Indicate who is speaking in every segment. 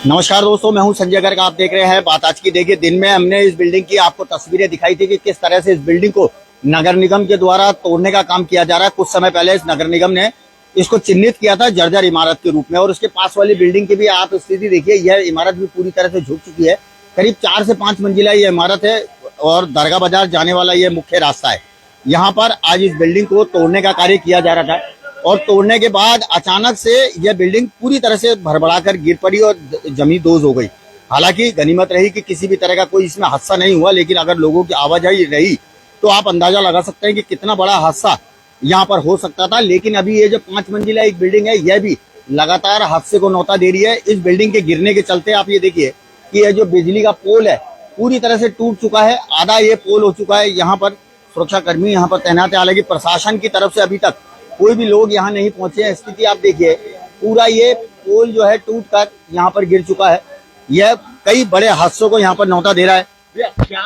Speaker 1: नमस्कार दोस्तों, मैं हूं संजय गर्ग। आप देख रहे हैं बात आज की। देखिए, दिन में हमने इस बिल्डिंग की आपको तस्वीरें दिखाई थी कि किस तरह से इस बिल्डिंग को नगर निगम के द्वारा तोड़ने का काम किया जा रहा है। कुछ समय पहले इस नगर निगम ने इसको चिन्हित किया था जर्जर इमारत के रूप में, और उसके पास वाली बिल्डिंग की भी आप स्थिति देखिए। यह इमारत भी पूरी तरह से झुक चुकी है। करीब 4 से 5 मंजिला ये इमारत है और दरगाह बाजार जाने वाला ये मुख्य रास्ता है। यहाँ पर आज इस बिल्डिंग को तोड़ने का कार्य किया जा रहा था, और तोड़ने के बाद अचानक से यह बिल्डिंग पूरी तरह से भरभराकर गिर पड़ी और जमींदोज हो गई। हालांकि गनीमत रही कि किसी भी तरह का कोई इसमें हादसा नहीं हुआ, लेकिन अगर लोगों की आवाजाही रही तो आप अंदाजा लगा सकते हैं कि कितना बड़ा हादसा यहाँ पर हो सकता था। लेकिन अभी ये जो 5 मंजिला एक बिल्डिंग है, यह भी लगातार हादसे को न्योता दे रही है। इस बिल्डिंग के गिरने के चलते आप ये देखिए कि यह जो बिजली का पोल है पूरी तरह से टूट चुका है। आधा ये पोल हो चुका है। यहाँ पर सुरक्षा कर्मी यहाँ पर तैनात है। हालांकि प्रशासन की तरफ से अभी तक कोई भी लोग यहाँ नहीं पहुंचे हैं। स्थिति आप देखिए, पूरा ये पोल जो है टूट कर यहाँ पर गिर चुका है। यह कई बड़े हादसों को यहाँ पर न्योता दे रहा है। क्या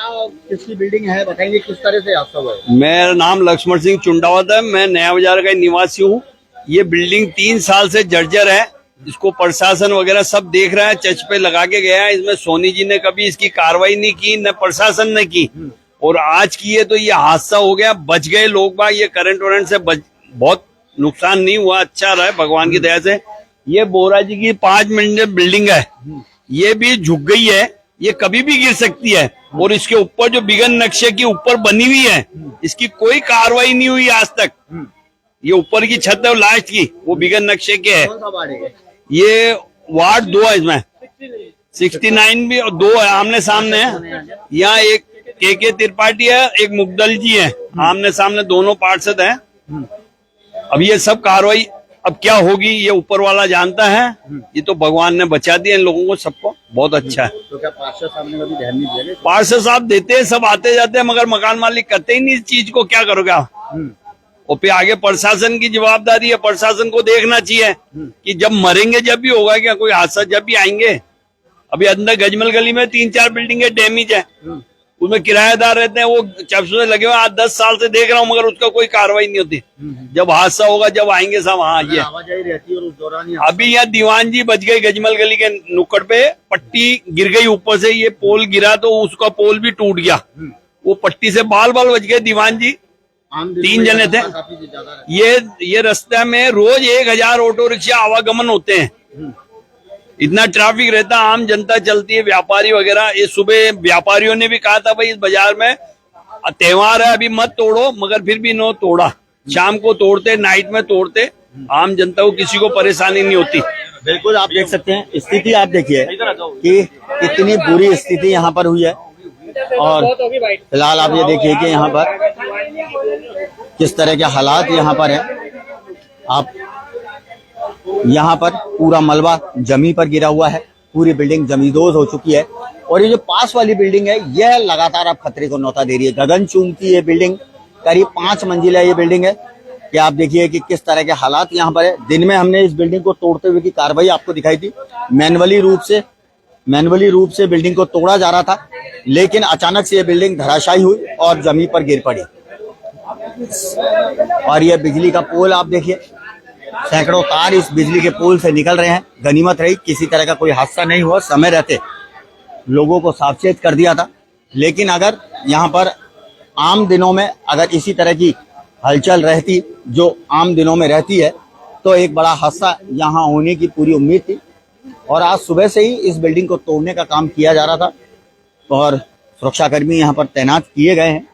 Speaker 1: किसकी बिल्डिंग है, बताएंगे किस तरह से हादसा हुआ है?
Speaker 2: मेरा नाम लक्ष्मण सिंह चुंडावत है। मैं नया बाजार का निवासी हूँ। ये बिल्डिंग 3 साल से जर्जर है। इसको प्रशासन वगैरह सब देख रहा है, चच पे लगा के गया है। इसमें सोनी जी ने कभी इसकी कार्रवाई नहीं की, न प्रशासन ने की, और आज की है तो ये हादसा हो गया। बच गए लोग बाग, ये करंट वरंट से बहुत नुकसान नहीं हुआ, अच्छा रहा है भगवान की दया से। ये बोरा जी की 5 मंजिल बिल्डिंग है, ये भी झुक गई है, ये कभी भी गिर सकती है। और इसके ऊपर जो बिगन नक्शे की ऊपर बनी हुई है, इसकी कोई कार्रवाई नहीं हुई आज तक। ये ऊपर की छत है लास्ट की, वो बिगन नक्शे के है। ये वार्ड 2 है, इसमें 69 भी और 2 है, आमने सामने है। यहाँ एक के त्रिपाठी है, एक मुगदल जी है, आमने सामने दोनों पार्षद हैं। अब ये सब कार्रवाई अब क्या होगी ये ऊपर वाला जानता है। ये तो भगवान ने बचा दिया इन लोगों को, सबको बहुत अच्छा है।
Speaker 1: तो क्या पार्षद साहब ने कभी ध्यान नहीं दिया?
Speaker 2: पार्षद साहब देते हैं, सब आते जाते हैं, मगर मकान मालिक करते ही नहीं इस चीज को। क्या करोगे आप? और फिर आगे प्रशासन की जवाबदारी है। प्रशासन को देखना चाहिए कि जब मरेंगे जब भी होगा क्या कोई हादसा, जब भी आएंगे। अभी अंदर गजमल गली में 3-4 बिल्डिंगें डैमेज है, उसमें किराएदार रहते हैं, वो चप्सू से लगे हुए। आज 10 साल से देख रहा हूँ, मगर उसका कोई कार्रवाई नहीं होती। जब हादसा होगा जब आएंगे सब। हाँ, ये
Speaker 1: आवाजाही रहती है और उस दौरान
Speaker 2: अभी यहाँ दीवान जी बच गए। गजमल गली के नुक्कड़ पे पट्टी गिर गई ऊपर से, ये पोल गिरा तो उसका पोल भी टूट गया। वो पट्टी से बाल बच गए दीवान जी। 3 जने थे। ये रास्ते में रोज 1000 ऑटो रिक्शा आवागमन होते हैं। इतना ट्रैफिक रहता है, आम जनता चलती है, व्यापारी वगैरह। ये सुबह व्यापारियों ने भी कहा था भाई इस बाजार में त्योहार है, अभी मत तोड़ो, मगर फिर भी नो तोड़ा। शाम को तोड़ते, नाइट में तोड़ते, आम जनता को किसी को परेशानी नहीं होती।
Speaker 1: बिल्कुल, आप देख सकते हैं स्थिति। आप देखिए कि कितनी बुरी स्थिति यहाँ पर हुई है। और फिलहाल आप ये देखिए कि यहाँ पर किस तरह के हालात यहाँ पर है। आप यहाँ पर पूरा मलबा जमीन पर गिरा हुआ है, पूरी बिल्डिंग जमींदोज हो चुकी है। और ये जो पास वाली बिल्डिंग है, यह लगातार आप खतरे को न्योता दे रही है। गगनचुंबी ये बिल्डिंग करीब 5 मंजिला ये बिल्डिंग है। कि आप देखिए कि किस तरह के हालात यहाँ पर है। दिन में हमने इस बिल्डिंग को तोड़ते हुए की कार्रवाई आपको दिखाई थी। मैनुअली रूप से बिल्डिंग को तोड़ा जा रहा था, लेकिन अचानक से ये बिल्डिंग धराशायी हुई और जमीन पर गिर पड़ी। और ये बिजली का पोल आप देखिए, सैकड़ों तार इस बिजली के पोल से निकल रहे हैं। गनीमत रही किसी तरह का कोई हादसा नहीं हुआ, समय रहते लोगों को सावचेत कर दिया था। लेकिन अगर यहाँ पर आम दिनों में अगर इसी तरह की हलचल रहती जो आम दिनों में रहती है, तो एक बड़ा हादसा यहाँ होने की पूरी उम्मीद थी। और आज सुबह से ही इस बिल्डिंग को तोड़ने का काम किया जा रहा था, और सुरक्षाकर्मी यहाँ पर तैनात किए गए हैं।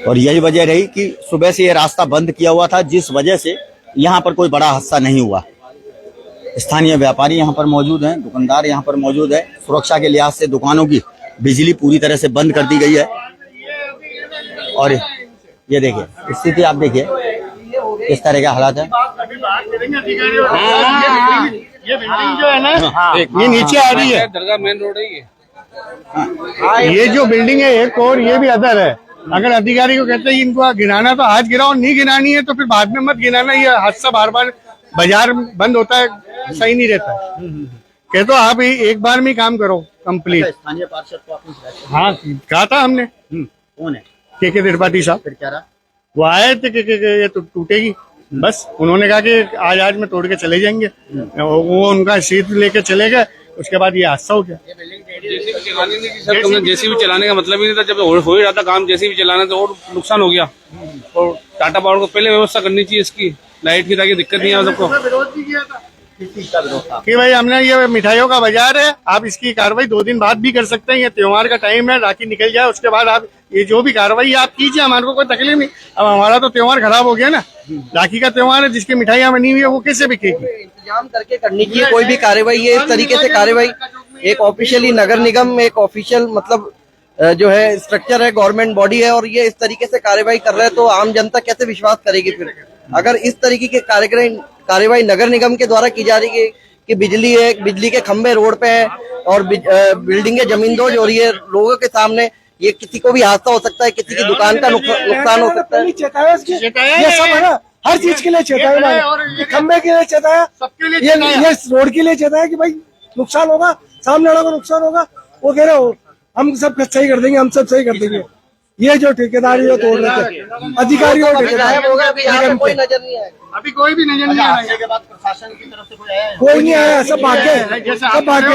Speaker 1: और यही वजह रही कि सुबह से ये रास्ता बंद किया हुआ था, जिस वजह से यहाँ पर कोई बड़ा हादसा नहीं हुआ। स्थानीय व्यापारी यहाँ पर मौजूद हैं, दुकानदार यहाँ पर मौजूद है। सुरक्षा के लिहाज से दुकानों की बिजली पूरी तरह से बंद कर दी गई है। और ये देखिए स्थिति, आप देखिए किस तरह के हालात है।
Speaker 3: ये बिल्डिंग जो है ना, ये नीचे आ रही है, दरगाह मेन रोड है ये जो बिल्डिंग है एक, और ये भी अदर है। अगर अधिकारी को कहते हैं इनको गिराना तो आज गिराओ, नहीं गिरानी है तो फिर बाद में मत गिराना। ये हादसा बार बार बाजार बंद होता है, सही नहीं रहता है। कहते आप एक बार में काम करो कंप्लीट।
Speaker 1: स्थानीय पार्षद को आपने
Speaker 3: हाँ कहा था हमने।
Speaker 1: कौन है?
Speaker 3: के त्रिपाठी साहब।
Speaker 1: फिर क्या रहा?
Speaker 3: वो आए थे कि ये तो टूटेगी, बस उन्होंने कहा कि आज में तोड़ के चले जाएंगे, वो उनका सीट लेके चले गए, उसके बाद ये हादसा हो गया।
Speaker 4: जेसीबी चलाने का मतलब ही नहीं था, जब हो ही रहा था काम जेसीबी चलाने तो और नुकसान हो गया। और टाटा पावर को पहले व्यवस्था करनी चाहिए इसकी लाइट की, ताकि दिक्कत नहीं आ सबको।
Speaker 3: विरोध भी किया था कि भाई हमने ये मिठाइयों का बाजार है, आप इसकी कार्रवाई 2 दिन बाद भी कर सकते हैं, ये त्योहार का टाइम है, राखी निकल जाए उसके बाद आप ये जो भी कार्रवाई आप कीजिए, हमारे को कोई तकलीफ नहीं। अब हमारा तो त्योहार खराब हो गया ना, राखी का त्योहार है, जिसकी मिठाइयां बनी हुई है वो कैसे बिकेगी।
Speaker 5: इंतजाम करके करनी चाहिए कोई भी कार्रवाई, ये इस तरीके से कार्रवाई एक ऑफिशियली नगर निगम एक ऑफिशियल मतलब जो है स्ट्रक्चर है, गवर्नमेंट बॉडी है, और ये इस तरीके से कार्रवाई कर रहा है तो आम जनता कैसे विश्वास करेगी। फिर अगर इस तरीके की कार्रवाई नगर निगम के द्वारा की जा रही है कि बिजली है, बिजली के खंभे रोड पे है और बिल्डिंगें जमींदोज हो रही है लोगों के सामने, ये किसी को भी हादसा हो सकता है, किसी की दुकान का नुकसान हो सकता है।
Speaker 6: ये सब है ना, हर चीज के लिए चेताया, खंबे के लिए चेताया,
Speaker 3: सबके लिए
Speaker 6: ये रोड के लिए चेताया कि भाई नुकसान होगा, सामने वालों को नुकसान होगा, वो कह रहे हो हम सब सही कर देंगे, हम सब सही कर देंगे। ये जो ठेकेदारी हो तोड़ रहे थे अधिकारियों
Speaker 5: कोई नजर नहीं आएगा,
Speaker 3: अभी कोई भी नजर नहीं आया,
Speaker 1: के बाद प्रशासन की तरफ से
Speaker 6: कोई नहीं आया, सब भागे, सब भागे।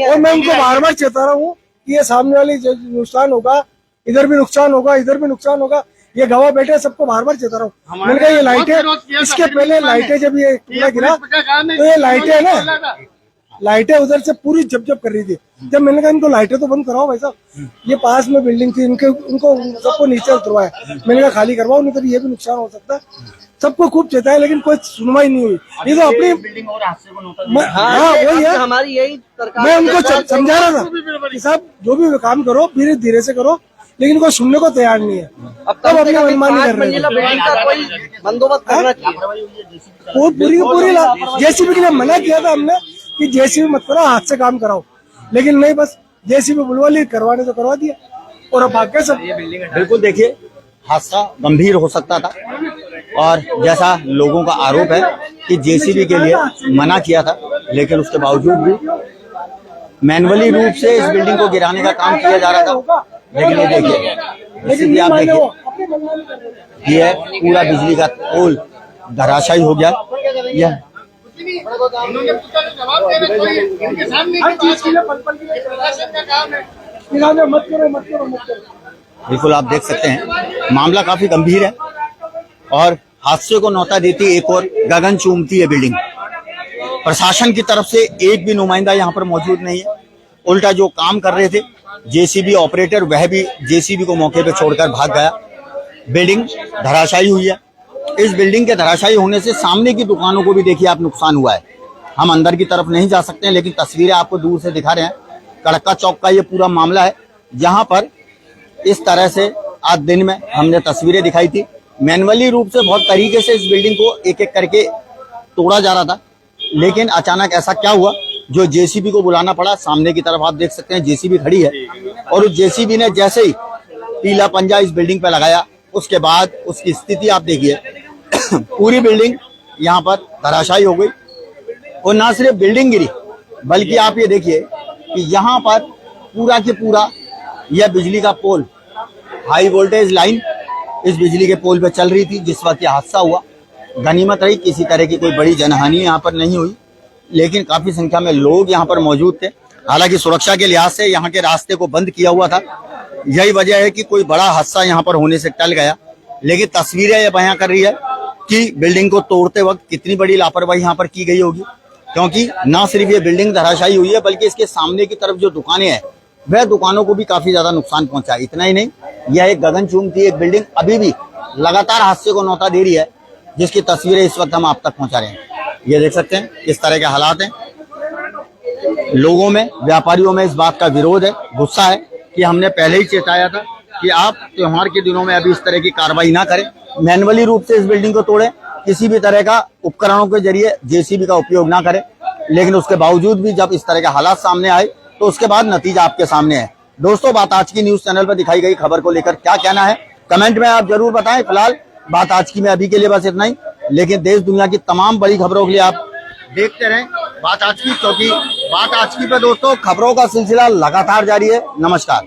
Speaker 6: और मैं उनको बार बार चेता रहा हूँ कि ये सामने वाली नुकसान होगा, इधर भी नुकसान होगा, इधर भी नुकसान होगा, ये गवाह बैठे, सबको बार बार चेता रहा हूँ। मैंने कहा ये लाइटें, इसके पहले लाइटें जब ये पूरा गिरा तो ये लाइटें है ना, लाइटें उधर से पूरी जब कर रही थी। जब मैंने कहा इनको लाइटें तो बंद करवाओ भाई साहब, ये पास में बिल्डिंग थी, उनको सबको नीचे उतरवाया, मैंने कहा खाली करवाओ, नहीं तो ये भी नुकसान हो सकता है। सबको खूब चेताया लेकिन कोई सुनवाई नहीं हुई। ये तो अपनी हाँ वही है,
Speaker 5: हमारी यही सरकार,
Speaker 6: मैं उनको समझा रहा था कि साहब जो भी काम करो धीरे धीरे से करो, लेकिन कोई सुनने को तैयार नहीं है।
Speaker 5: अब
Speaker 6: तब अपनी मनमानी कर रहे
Speaker 5: मंजिला बिल्डिंग का कोई बंदोबस्त करना चाहिए।
Speaker 6: वो पूरी जेसीबी के लिए मना किया था हमने कि जेसीबी मत करो, हाथ से काम कराओ, लेकिन नहीं, बस जेसीबी बुलवा ली, करवाने तो करवा दिया और अब भाग गए सब।
Speaker 1: बिल्कुल देखिए, हादसा गंभीर हो सकता था और जैसा लोगों का आरोप है कि जेसीबी के लिए मना किया था, लेकिन उसके बावजूद भी मैनुअली रूप से इस बिल्डिंग को गिराने का काम किया जा रहा था। लेकिन ये देखिए, जेसीबी आप देखिए, ये पूरा बिजली का पोल धराशायी हो गया। यह बिल्कुल आप देख सकते हैं मामला काफी गंभीर है और हादसे को न्योता देती एक और गगन चूमती है बिल्डिंग। प्रशासन की तरफ से एक भी नुमाइंदा यहाँ पर मौजूद नहीं है, उल्टा जो काम कर रहे थे जेसीबी ऑपरेटर वह भी जेसीबी को मौके पे छोड़कर भाग गया। बिल्डिंग धराशायी हुई है। इस बिल्डिंग के धराशायी होने से सामने की दुकानों को भी देखिए आप नुकसान हुआ है। हम अंदर की तरफ नहीं जा सकते हैं, लेकिन तस्वीरें आपको दूर से दिखा रहे हैं। कड़क्का चौक का ये पूरा मामला है, जहां पर इस तरह से आज दिन में हमने तस्वीरें दिखाई थी। मैनुअली रूप से बहुत तरीके से इस बिल्डिंग को एक एक करके तोड़ा जा रहा था, लेकिन अचानक ऐसा क्या हुआ जो जेसीबी को बुलाना पड़ा। सामने की तरफ आप देख सकते हैं जेसीबी खड़ी है और उस जेसीबी ने जैसे ही पीला पंजा इस बिल्डिंग पे लगाया, उसके बाद उसकी स्थिति आप देखिए पूरी बिल्डिंग यहाँ पर धराशायी हो गई। और ना सिर्फ बिल्डिंग गिरी, बल्कि आप ये देखिए कि यहाँ पर पूरा के पूरा यह बिजली का पोल, हाई वोल्टेज लाइन इस बिजली के पोल पे चल रही थी जिस वक्त यह हादसा हुआ। गनीमत रही किसी तरह की कोई बड़ी जनहानि यहाँ पर नहीं हुई, लेकिन काफी संख्या में लोग यहाँ पर मौजूद थे। हालांकि सुरक्षा के लिहाज से यहाँ के रास्ते को बंद किया हुआ था, यही वजह है कि कोई बड़ा हादसा यहाँ पर होने से टल गया। लेकिन तस्वीरें ये बयां कर रही है कि बिल्डिंग को तोड़ते वक्त कितनी बड़ी लापरवाही यहाँ पर की गई होगी, क्योंकि ना सिर्फ ये बिल्डिंग धराशायी हुई है बल्कि इसके सामने की तरफ जो दुकानें हैं वह दुकानों को भी काफी ज्यादा नुकसान पहुंचा। इतना ही नहीं, यह एक गगनचुंबी एक बिल्डिंग अभी भी लगातार हादसे को न्योता दे रही है, जिसकी तस्वीरें इस वक्त हम आप तक पहुंचा रहे हैं। ये देख सकते हैं इस तरह के हालात हैं। लोगों में, व्यापारियों में इस बात का विरोध है, गुस्सा है कि हमने पहले ही चेताया था कि आप त्योहार के दिनों में अभी इस तरह की कार्रवाई ना करें, मैनुअली रूप से इस बिल्डिंग को तोड़ें, किसी भी तरह का उपकरणों के जरिए जेसीबी का उपयोग ना करें। लेकिन उसके बावजूद भी जब इस तरह के हालात सामने आए तो उसके बाद नतीजा आपके सामने है। दोस्तों, बात आज की न्यूज चैनल पर दिखाई गई खबर को लेकर क्या कहना है कमेंट में आप जरूर बताएं। फिलहाल बात आज की में अभी के लिए बस इतना ही, लेकिन देश दुनिया की तमाम बड़ी खबरों के लिए आप देखते रहें बात आज की, क्योंकि बात आज की पे दोस्तों खबरों का सिलसिला लगातार जारी है। नमस्कार।